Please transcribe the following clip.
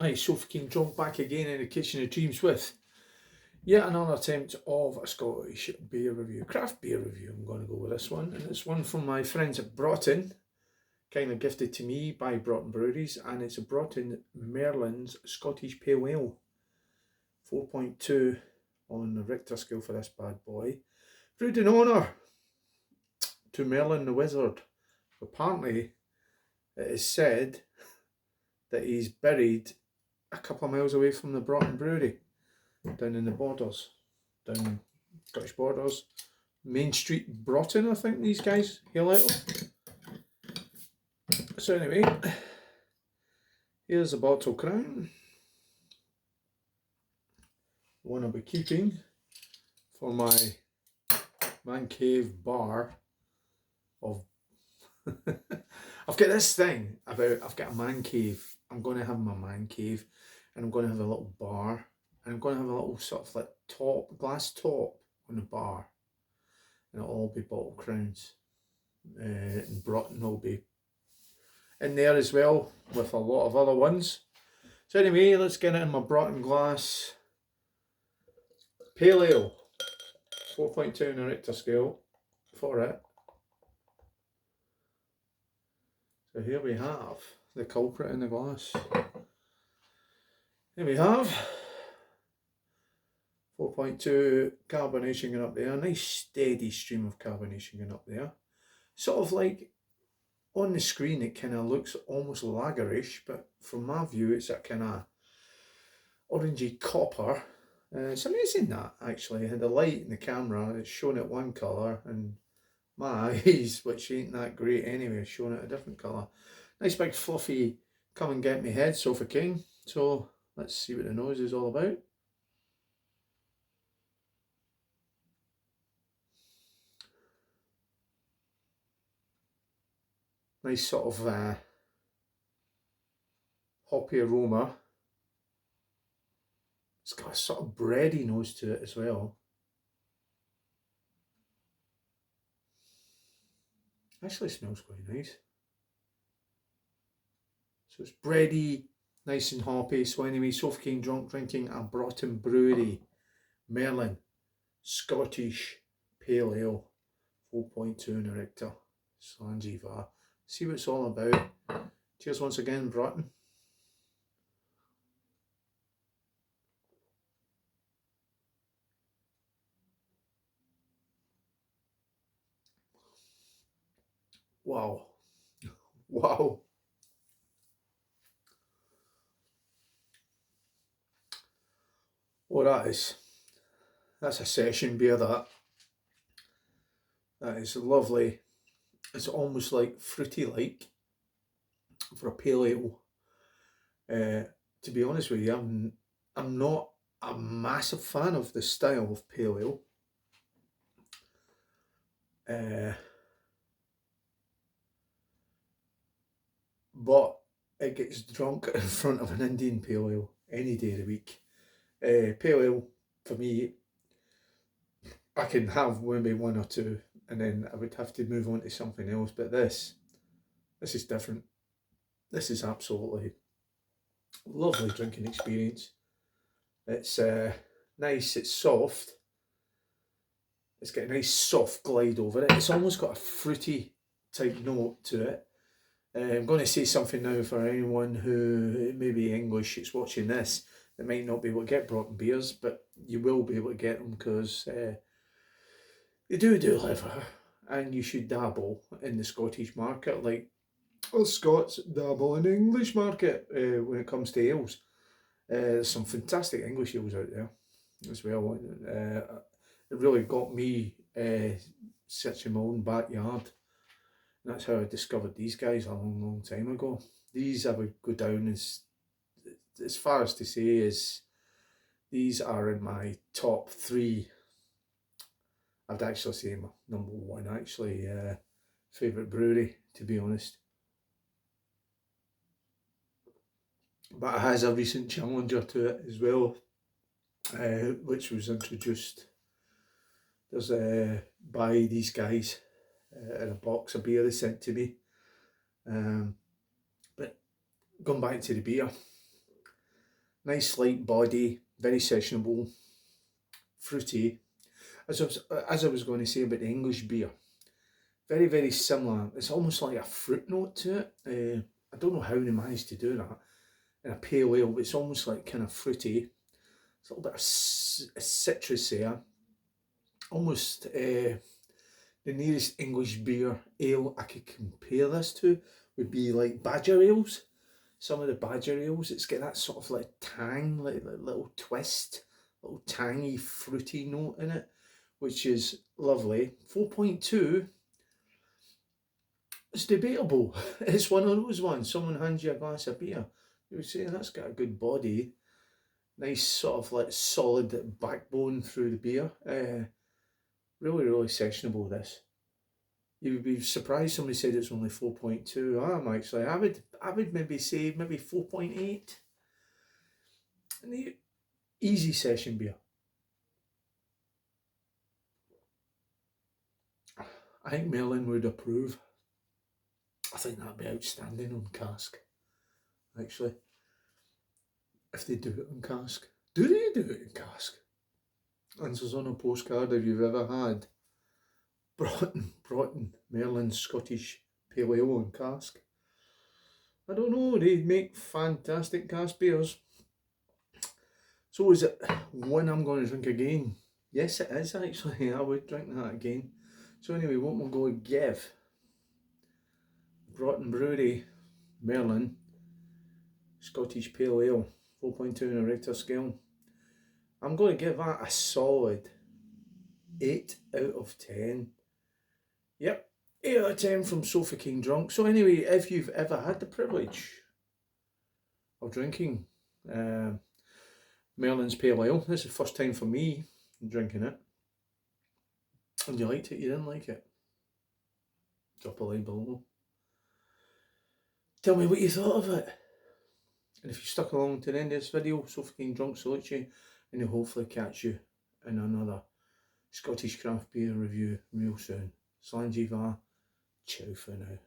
Hi, Sophie King drunk back again in the kitchen of dreams with yet another attempt of a Scottish beer review, craft beer review. I'm going to go with this one, and it's one from my friends at Broughton, kindly gifted to me by Broughton Breweries, and it's a Broughton Merlins Scottish Pale Ale, 4.2 on the Richter scale for this bad boy. Brewed in honour to Merlin the Wizard. Apparently, it is said that he's buried a couple of miles away from the Broughton Brewery, down in the borders, down Scottish borders. Main Street, Broughton, I think these guys hail out of. So anyway, here's a bottle crown. One I'll be keeping for my man cave bar of I've got this thing about I've got a man cave. I'm going to have my man cave, and I'm going to have a little bar, and I'm going to have a little sort of like glass top on the bar, and it'll all be bottle crowns. And Broughton will be in there as well with a lot of other ones. So anyway, let's get it in my Broughton glass. Pale Ale, 4.2 on a Richter scale for it. So here we have the culprit in the glass. Here we have 4.2 carbonation going up there. A nice steady stream of carbonation going up there. Sort of like on the screen it kind of looks almost lagerish, but from my view it's that kind of orangey copper. It's amazing that actually, the light in the camera is showing it one colour, and my eyes, which ain't that great anyway, showing it a different colour. Nice big fluffy come and get me head, Sofa King. So let's see what the nose is all about. Nice sort of hoppy aroma. It's got a sort of bready nose to it as well. Actually smells quite nice. So it's bready, nice and hoppy. So anyway, Sofa King drunk drinking a Broughton Brewery Merlin Scottish Pale Ale, 4.2 in a Richter. Slanjiva. See what it's all about. Cheers once again, Broughton. Wow. Wow. Oh, that's a session beer, that. That is lovely. It's almost like fruity like for a pale ale. To be honest with you, I'm not a massive fan of the style of pale ale. But it gets drunk in front of an Indian pale ale any day of the week. Pale ale, for me, I can have maybe one or two, and then I would have to move on to something else. But this is different. This is absolutely lovely drinking experience. It's nice. It's soft. It's got a nice soft glide over it. It's almost got a fruity type note to it. I'm going to say something now for anyone who may be English that's watching this that might not be able to get Broughton beers, but you will be able to get them because they do deliver, and you should dabble in the Scottish market like us Scots dabble in the English market when it comes to ales. There's some fantastic English ales out there as well. It really got me searching my own backyard. And that's how I discovered these guys a long, long time ago. These I would go down as far as to say is these are in my top three. I'd actually say my number one actually favourite brewery, to be honest. But it has a recent challenger to it as well, which was introduced. There's by these guys in a box of beer they sent to me. But going back to the beer, Nice light body, very sessionable, fruity. As I was going to say about the English beer, very, very similar. It's almost like a fruit note to it. I don't know how they managed to do that in a pale ale, but it's almost like kind of fruity. It's a little bit of citrus there. Almost the nearest English beer ale I could compare this to would be like Badger ales. Some of the Badger ales, it's got that sort of like tang, like little twist, little tangy, fruity note in it, which is lovely. 4.2, it's debatable. It's one of those ones. Someone hands you a glass of beer, you would say that's got a good body, nice sort of like solid backbone through the beer. Really, really sessionable, this. You would be surprised somebody said it's only 4.2. I would maybe say maybe 4.8. And the easy session beer. I think Merlin would approve. I think that'd be outstanding on cask, actually. If they do it on cask. Do they do it in cask? Answers on a postcard if you've ever had Broughton Merlins Scottish Pale Ale on cask. I don't know, they make fantastic cask beers. So is it one I'm going to drink again? Yes, it is actually. I would drink that again. So anyway, what we'll go give Broughton Brewery Merlin Scottish Pale Ale, 4.2 on a Richter scale. I'm going to give that a solid 8 out of 10. Yep, 8 out of 10 from Sofa King Drunk. So anyway, if you've ever had the privilege of drinking Merlin's Pale Ale, this is the first time for me drinking it, and you liked it, you didn't like it, drop a line below. Tell me what you thought of it. And if you stuck along to the end of this video, Sofa King Drunk salutes you, and he'll hopefully catch you in another Scottish craft beer review real soon. Slangy va, ciao for now.